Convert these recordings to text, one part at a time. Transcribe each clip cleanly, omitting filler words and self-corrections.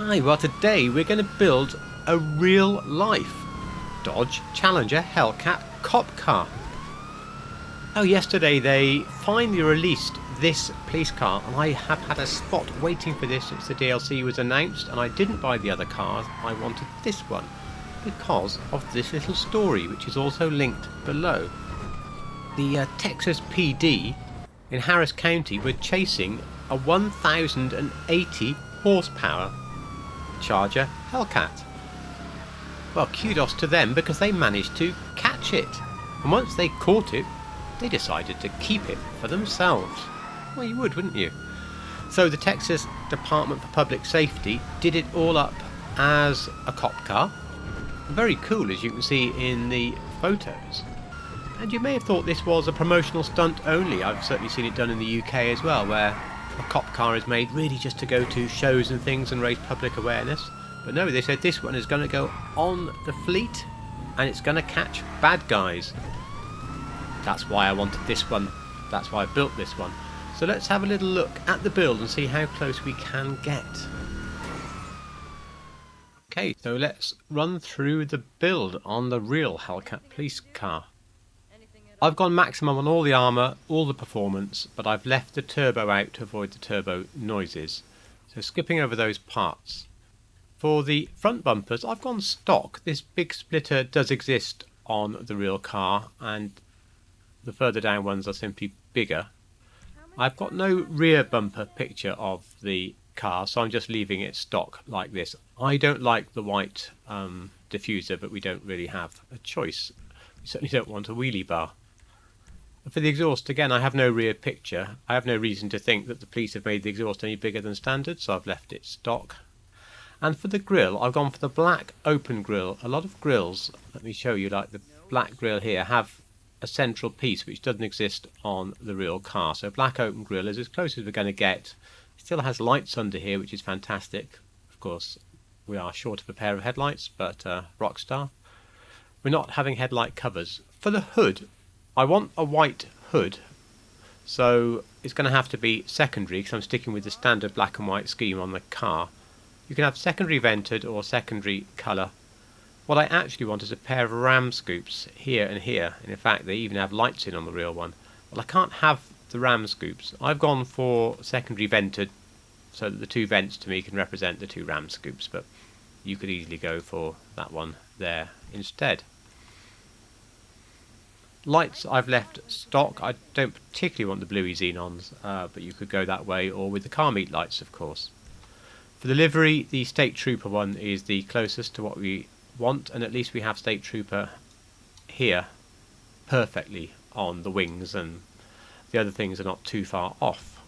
Hi, well today we're going to build a real life Dodge Challenger Hellcat cop car. Oh, yesterday they finally released this police car and I have had a spot waiting for this since the DLC was announced, and I didn't buy the other cars. I wanted this one because of this little story, which is also linked below. The Texas PD in Harris County were chasing a 1080 horsepower Charger Hellcat. Well, kudos to them because they managed to catch it, and once they caught it they decided to keep it for themselves. Well, you would, wouldn't you? So the Texas Department for Public Safety did it all up as a cop car. Very cool, as you can see in the photos. And you may have thought this was a promotional stunt only. I've certainly seen it done in the UK as well, where a cop car is made really just to go to shows and things and raise public awareness. But no, they said this one is going to go on the fleet and it's going to catch bad guys. That's why I wanted this one. That's why I built this one. So let's have a little look at the build and see how close we can get. Okay, so let's run through the build on the real Hellcat police car. I've gone maximum on all the armour, all the performance, but I've left the turbo out to avoid the turbo noises. So skipping over those parts. For the front bumpers, I've gone stock. This big splitter does exist on the real car, and the further down ones are simply bigger. I've got no rear bumper picture of the car, so I'm just leaving it stock like this. I don't like the white diffuser, but we don't really have a choice. We certainly don't want a wheelie bar. For the exhaust, again, I have no rear picture. I have no reason to think that the police have made the exhaust any bigger than standard, so I've left it stock. And for the grille, I've gone for the black open grille. A lot of grills, let me show you, like the black grille here, have a central piece which doesn't exist on the real car. So black open grille is as close as we're going to get. It still has lights under here, which is fantastic. Of course, we are short of a pair of headlights, but Rockstar. We're not having headlight covers. For the hood, I want a white hood, so it's going to have to be secondary because I'm sticking with the standard black and white scheme on the car. You can have secondary vented or secondary colour. What I actually want is a pair of ram scoops here and here, and in fact they even have lights in on the real one. Well, I can't have the ram scoops. I've gone for secondary vented so that the two vents to me can represent the two ram scoops, but you could easily go for that one there instead. Lights I've left stock. I don't particularly want the bluey xenons, but you could go that way, or with the car meet lights, of course. For the livery, the State Trooper one is the closest to what we want, and at least we have State Trooper here perfectly on the wings, and the other things are not too far off.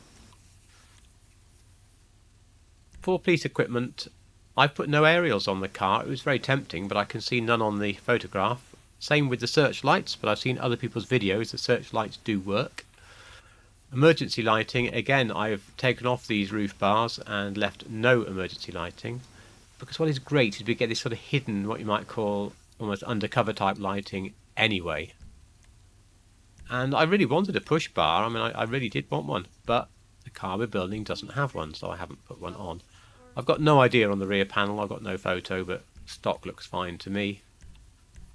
For police equipment, I've put no aerials on the car. It was very tempting, but I can see none on the photograph. Same with the searchlights, but I've seen other people's videos. The searchlights do work. Emergency lighting, again, I've taken off these roof bars and left no emergency lighting, because what is great is we get this sort of hidden, what you might call almost undercover type lighting anyway. And I really wanted a push bar. I mean, I really did want one, but the car we're building doesn't have one, so I haven't put one on. I've got no idea on the rear panel. I've got no photo, but stock looks fine to me.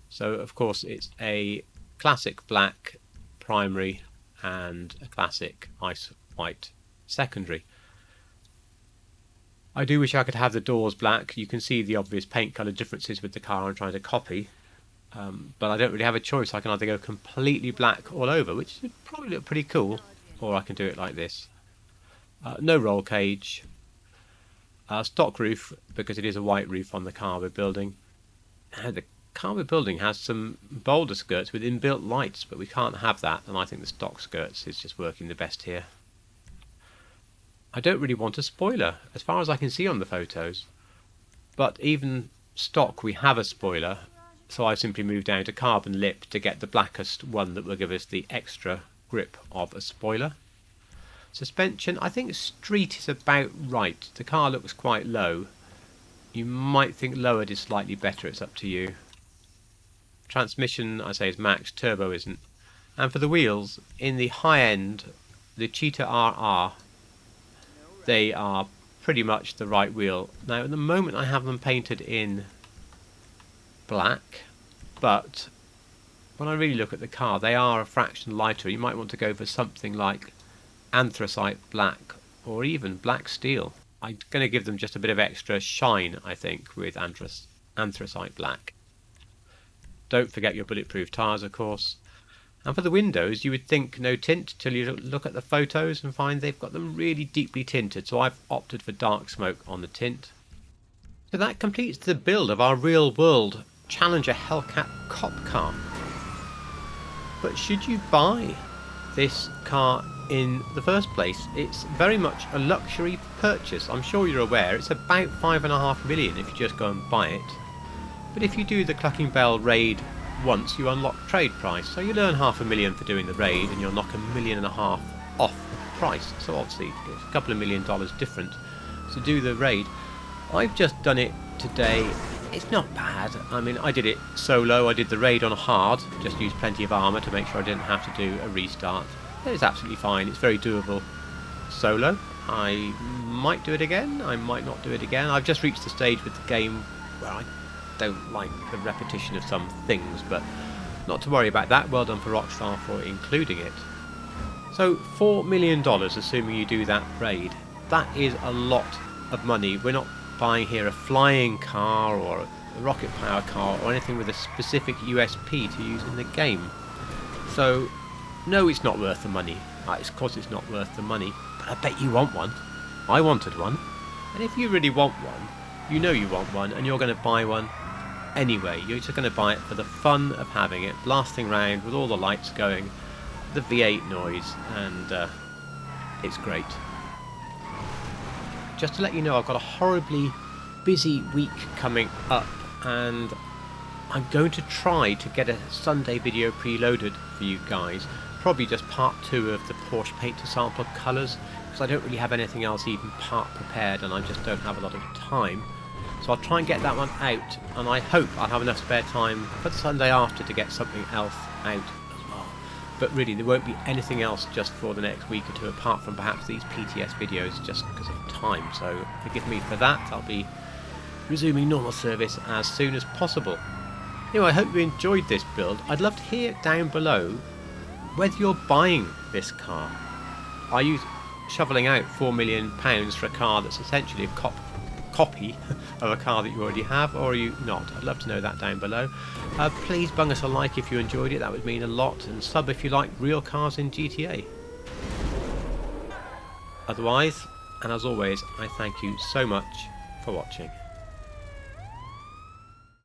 So, of course, it's a classic black primary and a classic ice white secondary. I do wish I could have the doors black. You can see the obvious paint colour differences with the car I'm trying to copy. But I don't really have a choice. I can either go completely black all over, which would probably look pretty cool, or I can do it like this. No roll cage. Stock roof, because it is a white roof on the car we're building. The car we're building has some boulder skirts with inbuilt lights, but we can't have that, and I think the stock skirts is just working the best here. I don't really want a spoiler, as far as I can see on the photos, but even stock we have a spoiler, so I simply moved down to carbon lip to get the blackest one that will give us the extra grip of a spoiler. Suspension, I think street is about right. The car looks quite low. You might think lowered is slightly better, it's up to you. Transmission, I say, is max, turbo isn't. And for the wheels, in the high end, the Cheetah RR, they are pretty much the right wheel. Now at the moment I have them painted in black, but when I really look at the car, they are a fraction lighter. You might want to go for something like anthracite black or even black steel. I'm going to give them just a bit of extra shine, I think, with anthracite black. Don't forget your bulletproof tyres, of course. And for the windows, you would think no tint till you look at the photos and find they've got them really deeply tinted. So I've opted for dark smoke on the tint. So that completes the build of our real-world Challenger Hellcat cop car. But should you buy this car in the first place? It's very much a luxury purchase. I'm sure you're aware it's about $5.5 million if you just go and buy it. But if you do the Clucking Bell raid once, you unlock trade price. So you'll earn $500,000 for doing the raid and you'll knock $1.5 million off the price. So obviously it's a couple of $1 million different to do the raid. I've just done it today. It's not bad. I mean, I did it solo. I did the raid on hard, just used plenty of armour to make sure I didn't have to do a restart. It's absolutely fine. It's very doable solo. I might do it again. I might not do it again. I've just reached the stage with the game where I don't like the repetition of some things, but not to worry about that. Well done for Rockstar for including it. So $4 million, assuming you do that raid, that is a lot of money. We're not buying here a flying car or a rocket power car or anything with a specific USP to use in the game. So no, it's not worth the money. Of course it's not worth the money, but I bet you want one. I wanted one, and if you really want one, you know you want one and you're going to buy one anyway. You're just going to buy it for the fun of having it, blasting around with all the lights going, the V8 noise, and it's great. Just to let you know, I've got a horribly busy week coming up, and I'm going to try to get a Sunday video preloaded for you guys. Probably just part 2 of the Porsche paint to sample colours, because I don't really have anything else even part prepared and I just don't have a lot of time. So I'll try and get that one out, and I hope I'll have enough spare time for the Sunday after to get something else out as well. But really there won't be anything else just for the next week or two, apart from perhaps these PTS videos, just because of time. So forgive me for that. I'll be resuming normal service as soon as possible. Anyway, I hope you enjoyed this build. I'd love to hear down below whether you're buying this car. Are you shoveling out £4 million for a car that's essentially a copy of a car that you already have, or are you not? I'd love to know that down below. Please bung us a like if you enjoyed it, that would mean a lot, and sub if you like real cars in GTA. Otherwise, and as always, I thank you so much for watching.